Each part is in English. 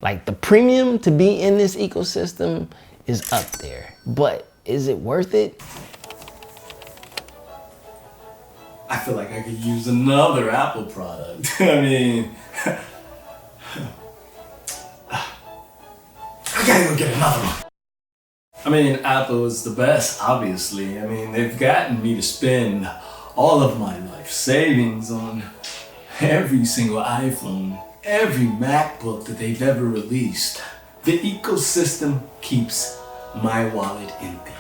Like, the premium to be in this ecosystem is up there, but is it worth it? I feel like I could use another Apple product. I mean, I gotta go get another one. I mean, Apple is the best, obviously. I mean, they've gotten me to spend all of my life savings on every single iPhone, every MacBook that they've ever released. The ecosystem keeps my wallet empty.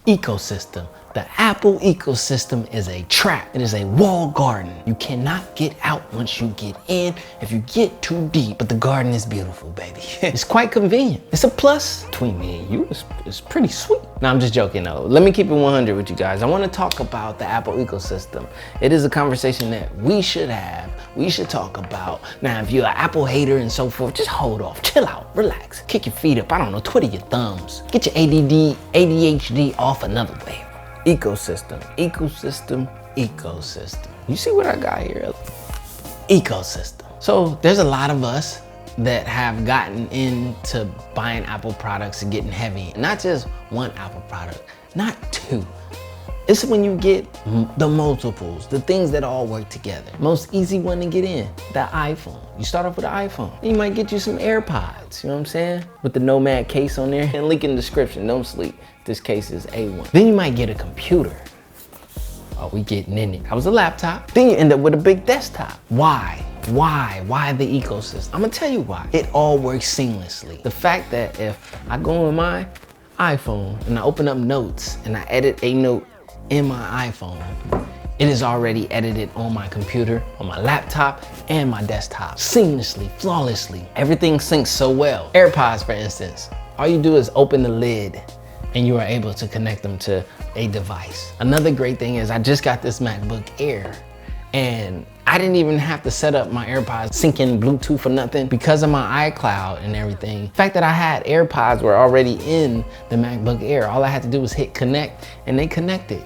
Ecosystem. The Apple ecosystem is a trap. It is a walled garden. You cannot get out once you get in if you get too deep, but the garden is beautiful, baby. It's quite convenient. It's a plus. Between me and you, it's pretty sweet. No, I'm just joking though. Let me keep it 100 with you guys. I want to talk about the Apple ecosystem. It is a conversation that we should have. We should talk about. Now, if you're an Apple hater and so forth, just hold off, chill out, relax, kick your feet up. I don't know, twiddle your thumbs. Get your ADD, ADHD off another way. Ecosystem, ecosystem, ecosystem. You see what I got here? Ecosystem. So there's a lot of us that have gotten into buying Apple products and getting heavy. Not just one Apple product, not two. It's when you get the multiples, the things that all work together. Most easy one to get in, the iPhone. You start off with an iPhone. Then you might get you some AirPods, you know what I'm saying? With the Nomad case on there. And link in the description, don't sleep. This case is A1. Then you might get a computer. Oh, we getting in it. That was a laptop. Then you end up with a big desktop. Why? Why the ecosystem? I'm gonna tell you why. It all works seamlessly. The fact that if I go on my iPhone and I open up notes and I edit a note in my iPhone, it is already edited on my computer, on my laptop, and my desktop. Seamlessly, flawlessly. Everything syncs so well. AirPods, for instance, all you do is open the lid and you are able to connect them to a device. Another great thing is I just got this MacBook Air and I didn't even have to set up my AirPods, sync in Bluetooth or nothing because of my iCloud and everything. The fact that I had AirPods were already in the MacBook Air. All I had to do was hit connect and they connected.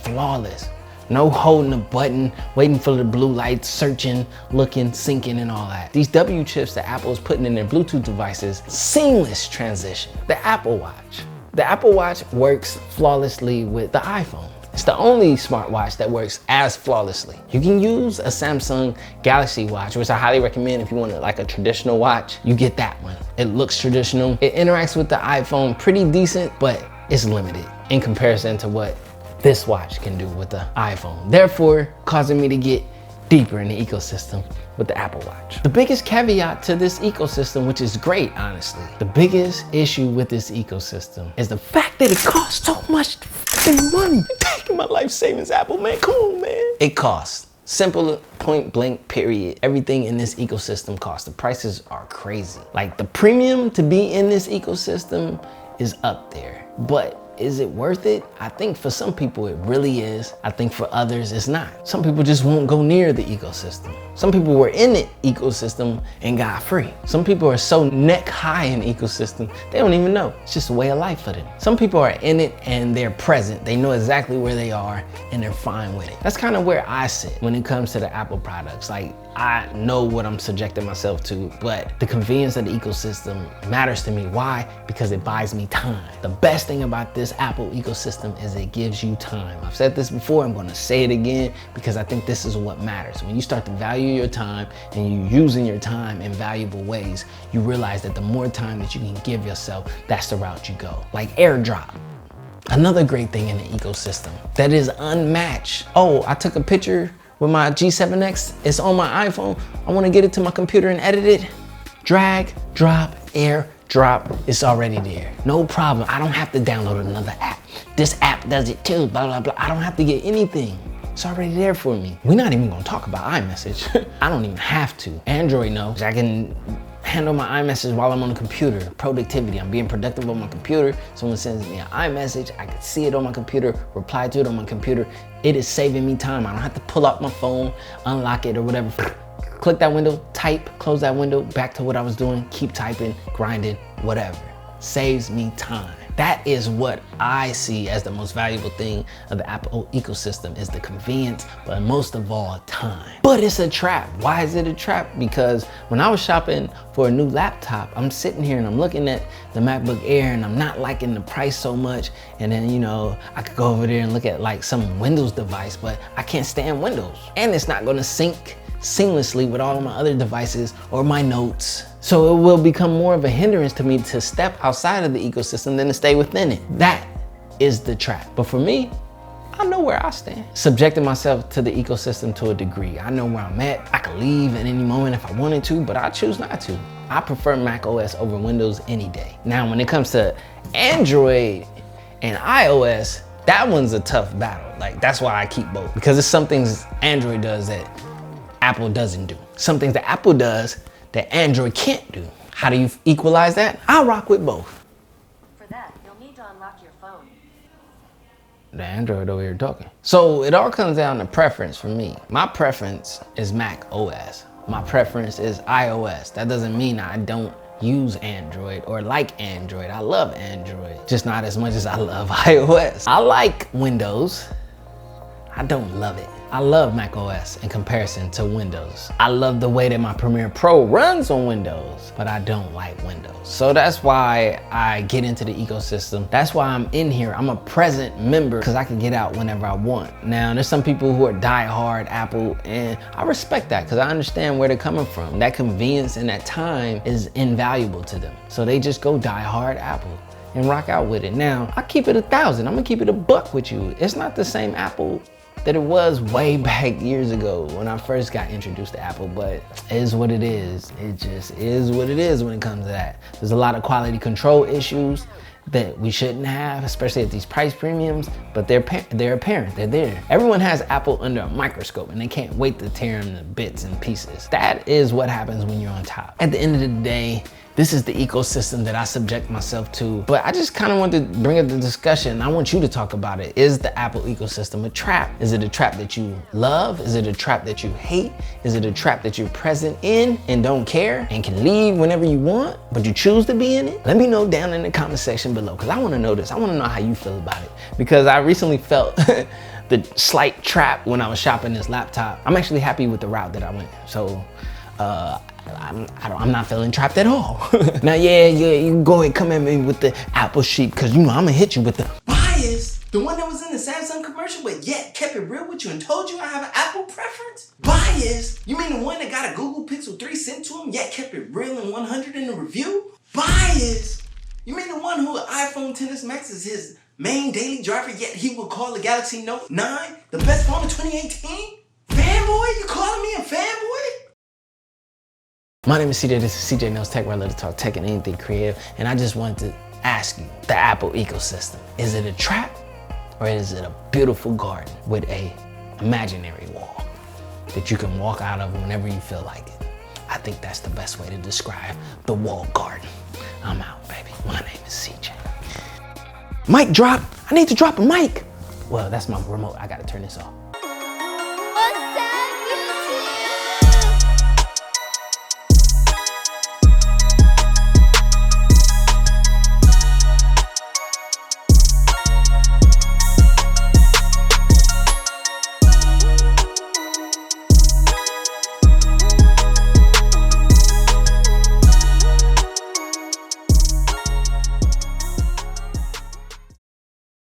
Flawless. No holding the button, waiting for the blue lights, searching, looking, syncing, and all that. These W chips that Apple is putting in their Bluetooth devices, seamless transition. The Apple Watch. The Apple Watch works flawlessly with the iPhone. It's the only smartwatch that works as flawlessly. You can use a Samsung Galaxy Watch, which I highly recommend if you want like a traditional watch. You get that one. It looks traditional. It interacts with the iPhone pretty decent, but it's limited in comparison to what this watch can do with the iPhone. Therefore, causing me to get deeper in the ecosystem with the Apple Watch. The biggest caveat to this ecosystem, which is great, honestly, the biggest issue with this ecosystem is the fact that it costs so much fucking money. You're taking my life savings, Apple, man, come on, man. It costs. Simple, point blank, period. Everything in this ecosystem costs. The prices are crazy. Like, the premium to be in this ecosystem is up there, but is it worth it? I think for some people it really is. I think for others it's not. Some people just won't go near the ecosystem. Some people were in the ecosystem and got free. Some people are so neck high in the ecosystem, they don't even know. It's just a way of life for them. Some people are in it and they're present. They know exactly where they are and they're fine with it. That's kind of where I sit when it comes to the Apple products. Like, I know what I'm subjecting myself to, but the convenience of the ecosystem matters to me. Why? Because it buys me time. The best thing about this Apple ecosystem is it gives you time. I've said this before, I'm gonna say it again because I think this is what matters. When you start to value your time and you're using your time in valuable ways, you realize that the more time that you can give yourself, that's the route you go. Like AirDrop. Another great thing in the ecosystem that is unmatched. Oh, I took a picture with my G7X, it's on my iPhone. I wanna get it to my computer and edit it. Drag, drop, AirDrop, it's already there. No problem, I don't have to download another app. This app does it too, blah, blah, blah. I don't have to get anything. It's already there for me. We're not even gonna talk about iMessage. I don't even have to. Android knows I can handle my iMessage while I'm on the computer. Productivity, I'm being productive on my computer. Someone sends me an iMessage, I can see it on my computer, reply to it on my computer. It is saving me time. I don't have to pull out my phone, unlock it or whatever. Click that window, type, close that window, back to what I was doing, keep typing, grinding, whatever. Saves me time. That is what I see as the most valuable thing of the Apple ecosystem, is the convenience, but most of all, time. But it's a trap. Why is it a trap? Because when I was shopping for a new laptop, I'm sitting here and I'm looking at the MacBook Air and I'm not liking the price so much. And then, you know, I could go over there and look at like some Windows device, but I can't stand Windows. And it's not gonna sync seamlessly with all of my other devices or my notes. So it will become more of a hindrance to me to step outside of the ecosystem than to stay within it. That is the trap. But for me, I know where I stand. Subjecting myself to the ecosystem to a degree. I know where I'm at. I could leave at any moment if I wanted to, but I choose not to. I prefer macOS over Windows any day. Now, when it comes to Android and iOS, that one's a tough battle. Like, that's why I keep both, because there's some things Android does that Apple doesn't do. Some things that Apple does that Android can't do. How do you equalize that? I'll rock with both. For that, you'll need to unlock your phone. The Android over here talking. So it all comes down to preference for me. My preference is Mac OS. My preference is iOS. That doesn't mean I don't use Android or like Android. I love Android, just not as much as I love iOS. I like Windows. I don't love it. I love macOS in comparison to Windows. I love the way that my Premiere Pro runs on Windows, but I don't like Windows. So that's why I get into the ecosystem. That's why I'm in here. I'm a present member because I can get out whenever I want. Now, there's some people who are die-hard Apple, and I respect that because I understand where they're coming from. That convenience and that time is invaluable to them. So they just go die-hard Apple and rock out with it. Now, I keep it 1,000. I'm gonna keep it $1 with you. It's not the same Apple that it was way back years ago when I first got introduced to Apple, but it is what it is. It just is what it is when it comes to that. There's a lot of quality control issues that we shouldn't have, especially at these price premiums, but they're apparent, they're there. Everyone has Apple under a microscope and they can't wait to tear them to bits and pieces. That is what happens when you're on top. At the end of the day, this is the ecosystem that I subject myself to. But I just kind of want to bring up the discussion. I want you to talk about it. Is the Apple ecosystem a trap? Is it a trap that you love? Is it a trap that you hate? Is it a trap that you're present in and don't care and can leave whenever you want, but you choose to be in it? Let me know down in the comment section below, because I want to know this. I want to know how you feel about it, because I recently felt the slight trap when I was shopping this laptop. I'm actually happy with the route that I went. So, I'm not feeling trapped at all. Now, yeah, you can go ahead, come at me with the Apple sheep, because you know I'm gonna hit you with the bias. The one that was in the Samsung commercial, but yet kept it real with you and told you I have an Apple preference? Bias? You mean the one that got a Google Pixel 3 sent to him, yet kept it real and 100 in the review? Bias? You mean the one who iPhone XS Max is his main daily driver, yet he would call the Galaxy Note 9 the best phone of 2018? Fanboy? You calling me a fanboy? My name is CJ, this is CJ Knows Tech, where I love to talk tech and anything creative. And I just wanted to ask you, the Apple ecosystem, is it a trap or is it a beautiful garden with a imaginary wall that you can walk out of whenever you feel like it? I think that's the best way to describe the walled garden. I'm out, baby. My name is CJ. Mic drop. I need to drop a mic. Well, that's my remote. I gotta turn this off.